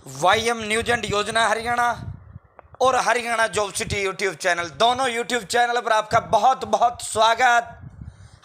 वाईएम news and योजना हरियाणा और Haryana job city YouTube channel, दोनों यूट्यूब चैनल पर आपका बहुत बहुत स्वागत,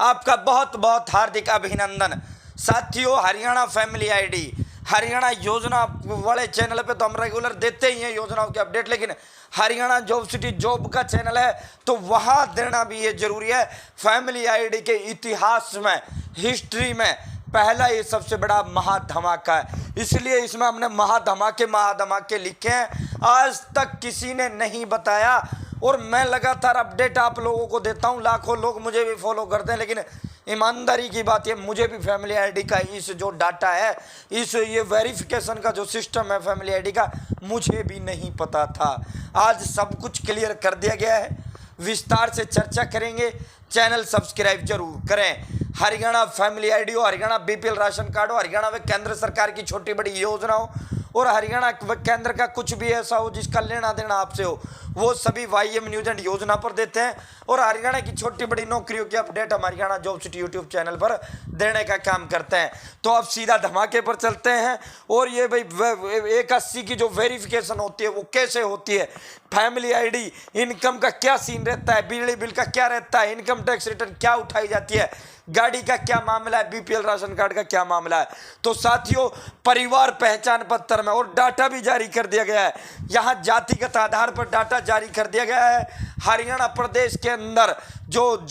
आपका बहुत बहुत हार्दिक अभिनंदन। साथियों, हरियाणा फैमिली आईडी, हरियाणा योजना वाले चैनल पे तो हम रेगुलर देते ही हैं योजनाओं के अपडेट, लेकिन हरियाणा जॉब सिटी जॉब का चैनल है तो वहाँ देना भी ये जरूरी है। फैमिली आईडी के इतिहास में, हिस्ट्री में पहला ये सबसे बड़ा महाधमाका है, इसलिए इसमें हमने महाधमाके लिखे हैं। आज तक किसी ने नहीं बताया और मैं लगातार अपडेट आप लोगों को देता हूं। लाखों लोग मुझे भी फॉलो करते हैं, लेकिन ईमानदारी की बात है, मुझे भी फैमिली आईडी का इस जो डाटा है, इस ये वेरिफिकेशन का जो सिस्टम है फैमिली आईडी का, मुझे भी नहीं पता था। आज सब कुछ क्लियर कर दिया गया है, विस्तार से चर्चा करेंगे। चैनल सब्सक्राइब जरूर करें। हरियाणा फैमिली आईडी हो, हरियाणा बीपीएल राशन कार्ड हो, हरियाणा व केंद्र सरकार की छोटी बड़ी योजना हो और हरियाणा व केंद्र का कुछ भी ऐसा हो जिसका लेना देना आपसे हो, वो सभी वाईएम न्यूज एंड योजना पर देते हैं। और हरियाणा की छोटी बड़ी नौकरियों की अपडेट हम Haryana job city YouTube channel पर देने का काम करते हैं। तो अब सीधा धमाके पर चलते हैं। और ये भाई 180 की जो वेरिफिकेशन होती है वो कैसे होती है, फैमिली आईडी, इनकम का क्या सीन रहता है, बिजली बिल का क्या रहता है, इनकम टैक्स रिटर्न क्या उठाई जाती है, गाड़ी का क्या मामला है, बीपीएल राशन कार्ड का क्या मामला है। तो साथियों, परिवार पहचान पत्र में और डाटा भी जारी कर दिया गया है। यहाँ जातिगत आधार पर डाटा जारी कर दिया गया है। हरियाणा प्रदेश के अंदर जो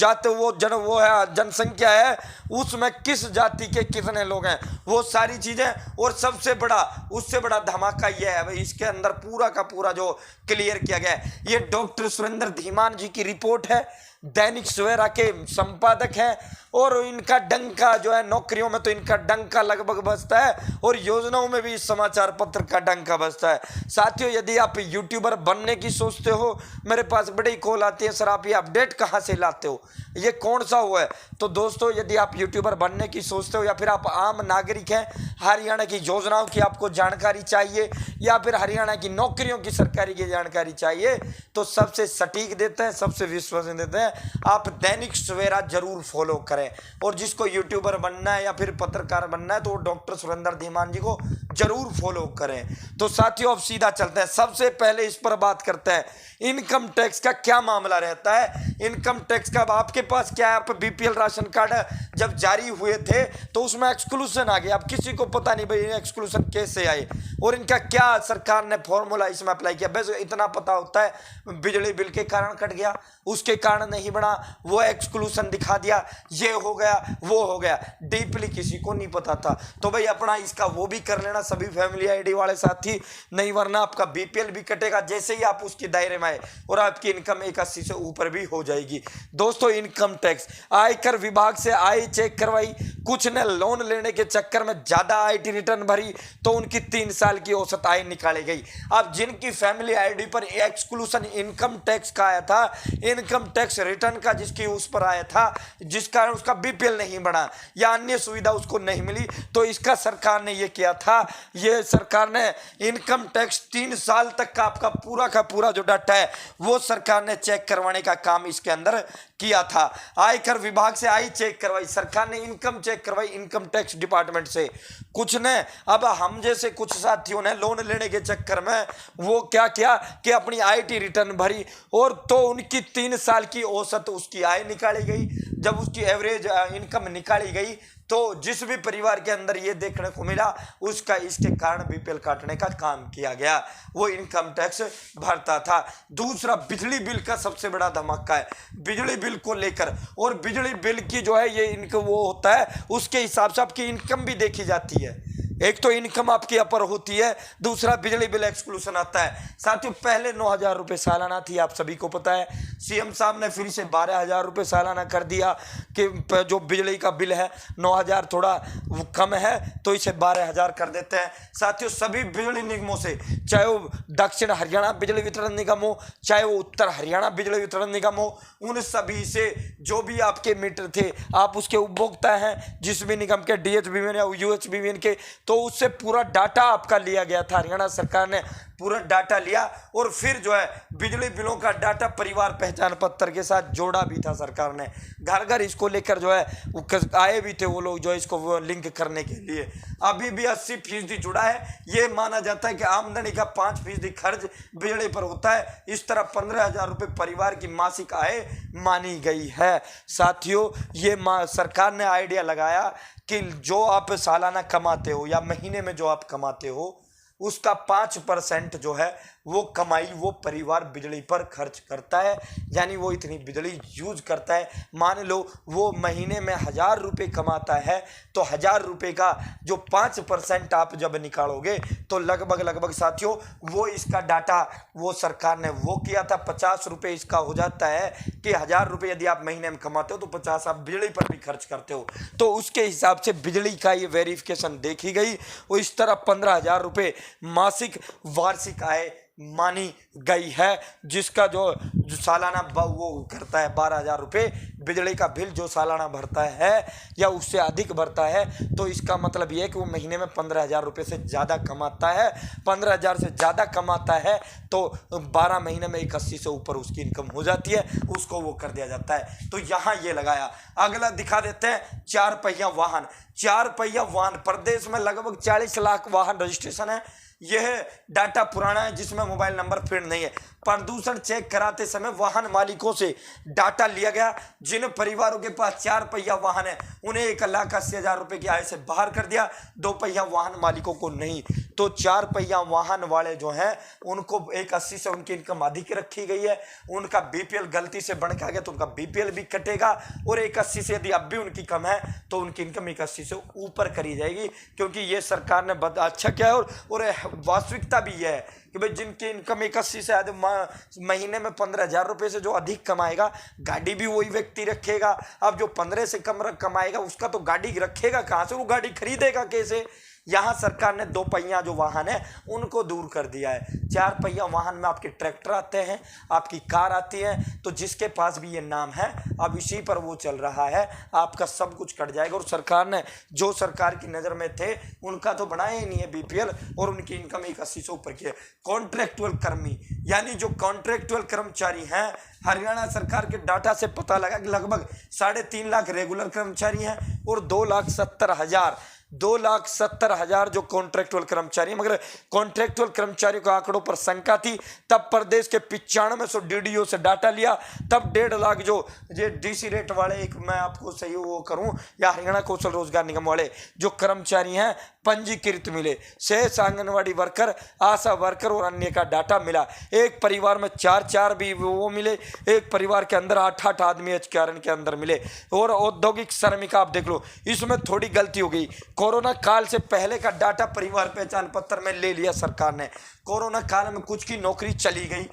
जनसंख्या है उसमें किस जाति के कितने लोग हैं, वो सारी चीजें। और सबसे बड़ा, उससे बड़ा धमाका यह है भाई, इसके अंदर पूरा का पूरा जो क्लियर किया गया है, ये डॉक्टर सुरेंद्र धीमान जी की रिपोर्ट है, दैनिक सवेरा के संपादक हैं। और इनका डंका जो है, नौकरियों में तो इनका डंका लगभग बजता है और योजनाओं में भी इस समाचार पत्र का डंका बजता है। साथियों, यदि आप यूट्यूबर बनने की सोचते हो, मेरे पास बड़ी कॉल आती है, सर आप ये अपडेट कहाँ से लाते हो, ये कौन सा हुआ है। तो दोस्तों, यदि आप यूट्यूबर बनने की सोचते हो या फिर आप आम नागरिक हैं, हरियाणा की योजनाओं की आपको जानकारी चाहिए या फिर हरियाणा की नौकरियों की सरकारी की जानकारी चाहिए, तो सबसे सटीक देते हैं, सबसे विश्वसनीय देते हैं, आप दैनिक सवेरा जरूर फॉलो करें। और जिसको यूट्यूबर बनना है या फिर पत्रकार बनना है तो डॉक्टर सुरेंद्र धीमान जी को जरूर फॉलो करें। तो साथियों, अब सीधा चलते हैं। सबसे पहले इस पर बात करते हैं, इनकम टैक्स का क्या मामला रहता है। इनकम टैक्स का आपके पास क्या है, आप बीपीएल राशन कार्ड जब जारी हुए थे तो उसमें एक्सक्लूजन आ गया। अब किसी को पता नहीं भाई एक्सक्लूजन कैसे आए और इनका क्या सरकार ने फॉर्मूला इसमें अप्लाई किया। बस इतना पता होता है, बिजली बिल के कारण कट गया, उसके कारण नहीं बना, वो एक्सक्लूजन दिखा दिया, ये हो गया, वो हो गया, डीपली किसी को नहीं पता था। तो भाई अपना इसका वो भी कर लेना सभी फैमिली आईडी वाले साथी, नहीं वरना आपका बीपीएल भी कटेगा जैसे ही आप उसके दायरे में आए और आपकी इनकम 81 से ऊपर भी हो जाएगी। दोस्तों, इनकम टैक्स, आयकर विभाग से आय चेक करवाई, कुछ ने लोन लेने के चक्कर में ज्यादा आईटी रिटर्न भरी तो उनकी 3 साल की औसत आय निकाली गई। अब जिनकी फैमिली आईडी पर एक्सक्लूजन इनकम टैक्स का आया था, इनकम टैक्स रिटर्न का जिसकी उस पर आया था, जिस कारण उसका बीपीएल नहीं बढ़ा या अन्य सुविधा उसको नहीं मिली, तो इसका सरकार ने ये किया था, ये सरकार ने इनकम टैक्स 3 साल तक का आपका पूरा का पूरा जो डाटा है वो सरकार ने चेक करवाने का काम इसके अंदर किया था। आयकर विभाग से आय चेक करवाई, सरकार ने इनकम चेक करवाई इनकम टैक्स डिपार्टमेंट से। कुछ ने, अब हम जैसे कुछ साथियों ने लोन लेने के चक्कर में वो क्या किया कि अपनी आईटी रिटर्न भरी और तो उनकी 3 साल की औसत उसकी आय निकाली गई। जब उसकी एवरेज इनकम निकाली गई तो जिस भी परिवार के अंदर ये देखने को मिला, उसका इसके कारण बीपीएल काटने का काम किया गया, वो इनकम टैक्स भरता था। दूसरा, बिजली बिल का सबसे बड़ा धमाका है, बिजली बिल को लेकर। और बिजली बिल की जो है ये इनकम वो होता है, उसके हिसाब से आपकी इनकम भी देखी जाती है। एक तो इनकम आपकी अपर होती है, दूसरा बिजली बिल एक्सक्लूजन आता है। साथियों, पहले 9,000 रुपये सालाना थी, आप सभी को पता है। सीएम साहब ने फिर से 12,000 रुपये सालाना कर दिया कि जो बिजली का बिल है 9,000 थोड़ा कम है तो इसे 12,000 कर देते हैं। साथियों, सभी बिजली निगमों से, चाहे वो दक्षिण हरियाणा बिजली वितरण निगम हो, चाहे वो उत्तर हरियाणा बिजली वितरण निगम हो, उन सभी से जो भी आपके मीटर थे, आप उसके उपभोक्ता हैं जिस भी निगम के, डीएचबीवीएन या यूएचबीवीएन के, तो उससे पूरा डाटा आपका लिया गया था। हरियाणा सरकार ने पूरा डाटा लिया और फिर जो है बिजली बिलों का डाटा परिवार पहचान पत्र के साथ जोड़ा भी था सरकार ने। घर घर इसको लेकर जो है आए भी थे वो लोग जो इसको वो लिंक करने के लिए। अभी भी 80% जुड़ा है। ये माना जाता है कि आमदनी का 5% खर्च बिजली पर होता है। इस तरह 15,000 रुपये परिवार की मासिक आय मानी गई है। साथियों, ये सरकार ने आइडिया लगाया कि जो आप सालाना कमाते हो या महीने में जो आप कमाते हो उसका 5% जो है वो कमाई वो परिवार बिजली पर खर्च करता है, यानी वो इतनी बिजली यूज करता है। मान लो वो महीने में 1,000 रुपये कमाता है तो 1,000 रुपये का जो 5% आप जब निकालोगे तो लगभग साथियों वो इसका डाटा वो सरकार ने वो किया था 50 रुपये इसका हो जाता है कि 1,000 रुपये यदि आप महीने में कमाते हो तो 50 आप बिजली पर भी खर्च करते हो, तो उसके हिसाब से बिजली का ये वेरिफिकेशन देखी गई। वो इस तरह 15,000 रुपये मासिक वार्षिक आय मानी गई है, जिसका जो सालाना वो करता है 12,000 रुपये बिजली का बिल जो सालाना भरता है या उससे अधिक भरता है, तो इसका मतलब ये है कि वो महीने में 15,000 रुपये से ज़्यादा कमाता है। 15,000 से ज़्यादा कमाता है तो 12 महीने में 81 से ऊपर उसकी इनकम हो जाती है, उसको वो कर दिया जाता है। तो यहाँ ये लगाया। अगला दिखा देते हैं 4 पहिया वाहन। 4 पहिया वाहन प्रदेश में लगभग 40 लाख वाहन रजिस्ट्रेशन है। यह डाटा पुराना है जिसमें मोबाइल नंबर फीड नहीं है। प्रदूषण चेक कराते समय वाहन मालिकों से डाटा लिया गया। जिन परिवारों के पास 4 पहिया वाहन है उन्हें 1,80,000 रुपये की आय से बाहर कर दिया, 2 पहिया वाहन मालिकों को नहीं। तो 4 पहिया वाहन वाले जो हैं उनको 1,80 से उनकी इनकम अधिक रखी गई है। उनका बीपीएल गलती से बढ़ के आ गया तो उनका बीपीएल भी कटेगा, और 1,80 से यदि अब भी उनकी कम है तो उनकी इनकम 1,80 से ऊपर करी जाएगी, क्योंकि ये सरकार ने अच्छा किया है। और वास्तविकता भी यह है कि भाई जिनकी इनकम 81 से अधिक महीने में 15,000 रुपये से जो अधिक कमाएगा गाड़ी भी वही व्यक्ति रखेगा। अब जो 15 से कम कमाएगा उसका तो गाड़ी रखेगा कहाँ से, वो गाड़ी खरीदेगा कैसे। यहाँ सरकार ने 2 पहिया जो वाहन है उनको दूर कर दिया है। 4 पहिया वाहन में आपके ट्रैक्टर आते हैं, आपकी कार आती है, तो जिसके पास भी ये नाम है अब इसी पर वो चल रहा है, आपका सब कुछ कट जाएगा। और सरकार ने जो सरकार की नज़र में थे उनका तो बनाया ही नहीं है बीपीएल, और उनकी इनकम 1,80 से ऊपर की है। कॉन्ट्रैक्चुअल कर्मी यानी जो कॉन्ट्रैक्चुअल कर्मचारी हैं, हरियाणा सरकार के डाटा से पता लगा कि लगभग 3.5 लाख रेगुलर कर्मचारी हैं और 2,70,000 जो कॉन्ट्रैक्चुअल कर्मचारी, मगर कॉन्ट्रैक्चुअल कर्मचारियों के आंकड़ों पर शंका थी। तब प्रदेश के 9500 डीडीओ से डाटा लिया, तब 1.5 लाख जो ये डीसी रेट वाले, एक मैं आपको सही वो करूं, या हरियाणा कौशल रोजगार निगम वाले जो कर्मचारी हैं पंजीकृत मिले। शेष आंगनवाड़ी वर्कर, आशा वर्कर और अन्य का डाटा मिला। एक परिवार में 4 भी वो मिले, एक परिवार के अंदर 8 आदमी इस कारण के अंदर मिले। और औद्योगिक श्रमिक आप देख लो, इसमें थोड़ी गलती हो गई। कोरोना काल से पहले का डाटा परिवार पहचान पत्र में ले लिया सरकार ने। कोरोना काल में कुछ की नौकरी चली गई,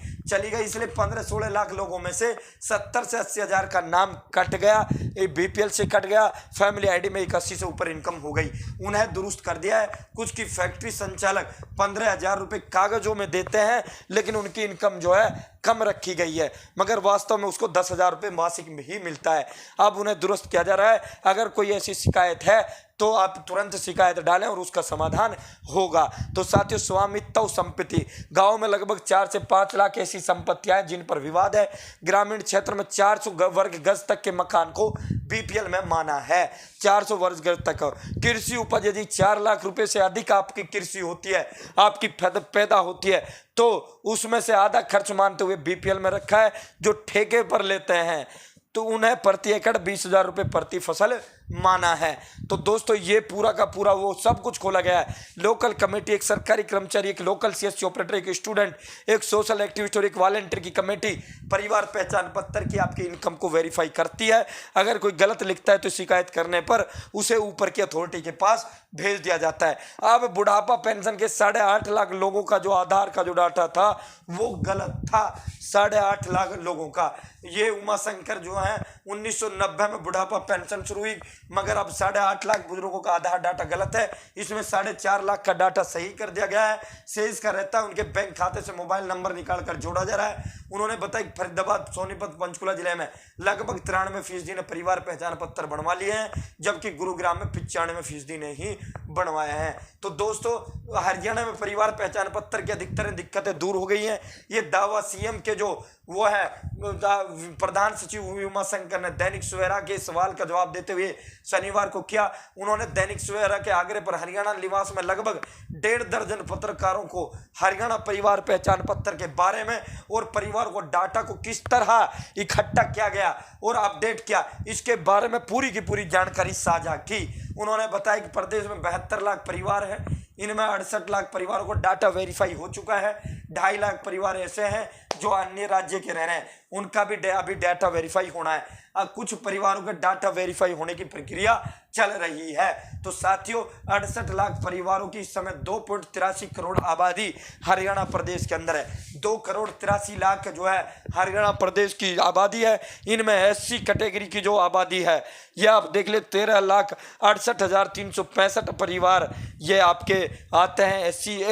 इसलिए 15-16 लाख लोगों में से 70 से 80 हज़ार का नाम कट गया, बीपीएल से कट गया। फैमिली आईडी में 81 से ऊपर इनकम हो गई, उन्हें दुरुस्त कर दिया है। कुछ की फैक्ट्री संचालक 15,000 रुपये कागजों में देते हैं, लेकिन उनकी इनकम जो है कम रखी गई है, मगर वास्तव में उसको 10,000 रुपये मासिक में ही मिलता है। अब उन्हें दुरुस्त किया जा रहा है। अगर कोई ऐसी शिकायत है तो आप तुरंत शिकायत डालें और उसका समाधान होगा। तो साथियों, स्वामित्व संपत्ति, गांव में लगभग 4 से 5 लाख ऐसी संपत्तियां हैं जिन पर विवाद है। ग्रामीण क्षेत्र में 400 वर्ग गज तक के मकान को बीपीएल में माना है। 400 वर्ग गज तक कृषि उपज, यदि 4 लाख रुपए से अधिक आपकी कृषि होती है, आपकी पैदा होती है, तो उसमें से आधा खर्च मानते हुए बीपीएल में रखा है। जो ठेके पर लेते हैं तो उन्हें प्रति एकड़ 20,000 रुपये प्रति फसल माना है। तो दोस्तों, ये पूरा का पूरा वो सब कुछ खोला गया है। लोकल कमेटी, एक सरकारी कर्मचारी, एक लोकल सीएससी ऑपरेटर, एक स्टूडेंट, एक सोशल एक्टिविस्ट और एक वॉलंटियर की कमेटी परिवार पहचान पत्र की आपकी इनकम को वेरीफाई करती है। अगर कोई गलत लिखता है तो शिकायत करने पर उसे ऊपर की अथॉरिटी के पास भेज दिया जाता है। अब बुढ़ापा पेंशन के 8.5 लाख लोगों का जो आधार का जो डाटा था वो गलत था। 8.5 लाख लोगों का, ये उमा शंकर जो है 1990 में बुढ़ापा पेंशन शुरू हुई, मगर अब 8.5 लाख बुजुर्गों का आधार डाटा गलत है, इसमें 4.5 लाख का डाटा सही कर दिया गया है। शेष का रहता है उनके बैंक खाते से मोबाइल नंबर निकाल कर जोड़ा जा रहा है। उन्होंने बताया कि फरीदाबाद, सोनीपत, पंचकुला जिले में लगभग 93% ने परिवार पहचान पत्र बनवा लिए हैं, जबकि गुरुग्राम में 95% ने ही बनवाए हैं। तो दोस्तों, हरियाणा में परिवार पहचान पत्र की अधिकतर दिक्कतें दूर हो गई हैं। ये दावा सीएम के जो वो है प्रधान सचिव उमा शंकर ने दैनिक सवेरा के सवाल का जवाब देते हुए शनिवार को किया। उन्होंने दैनिक सवेरा के आग्रह पर हरियाणा निवास में लगभग 1.5 दर्जन पत्रकारों को हरियाणा परिवार पहचान पत्र के बारे में और परिवार को डाटा को किस तरह इकट्ठा किया गया और अपडेट किया, इसके बारे में पूरी की पूरी जानकारी साझा की। उन्होंने बताया कि प्रदेश में 72 लाख परिवार है, इनमें 68 लाख परिवारों को डाटा वेरीफाई हो चुका है। 2.5 लाख परिवार ऐसे हैं जो अन्य राज्य के रह रहे हैं, उनका भी अभी डाटा वेरीफाई होना है। कुछ परिवारों का डाटा वेरीफाई होने की प्रक्रिया चल रही है। तो साथियों, 68 लाख परिवारों की इस समय 2.83 करोड़ आबादी हरियाणा प्रदेश के अंदर है। 2.83 करोड़ जो है हरियाणा प्रदेश की आबादी है। इनमें एससी कैटेगरी की जो आबादी है, यह आप देख ले 13,68,365 परिवार ये आपके आते हैं एससी,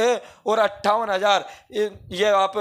और 58,000 ये आप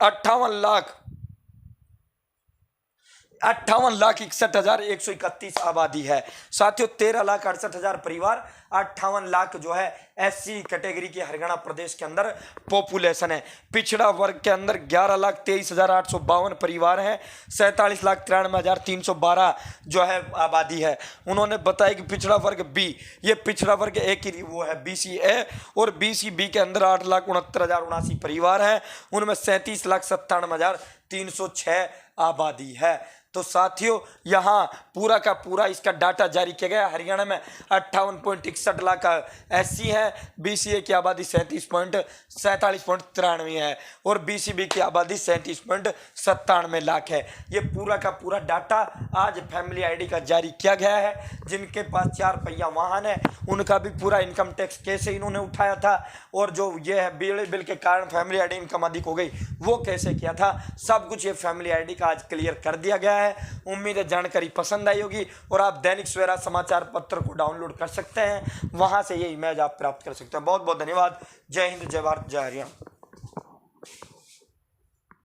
58,61,131 आबादी है। साथियों, 13,68,000 परिवार, 58 लाख जो है एससी कैटेगरी की हरियाणा प्रदेश के अंदर पॉपुलेशन है। पिछड़ा वर्ग के अंदर 11,23,852 परिवार हैं। 47,93,312 जो है आबादी है। उन्होंने बताया कि पिछड़ा वर्ग बी, ये पिछड़ा वर्ग एक ही वो है BCA, और BCB के अंदर 8,69,079 परिवार हैं। उनमें 37,97,306 आबादी है। तो साथियों, यहाँ पूरा का पूरा इसका डाटा जारी किया गया। हरियाणा में 58.61 लाख का एससी है, BCA की आबादी 47.93 है, और BCB की आबादी 37.97 लाख है। ये पूरा का पूरा डाटा आज फैमिली आईडी का जारी किया गया है। जिनके पास 4 पहिया वाहन है, उनका भी पूरा इनकम टैक्स कैसे इन्होंने उठाया था, और जो ये है बिल के कारण फैमिली आईडी इनकम अधिक हो गई, वो कैसे किया था, सब कुछ ये फैमिली आईडी का आज क्लियर कर दिया गया है। उम्मीद है जानकारी पसंद आई होगी, और आप दैनिक सवेरा समाचार पत्र को डाउनलोड कर सकते हैं, वहां से ये इमेज आप प्राप्त कर सकते हैं। बहुत बहुत धन्यवाद। जय हिंद, जय भारत, जय हरियाणा।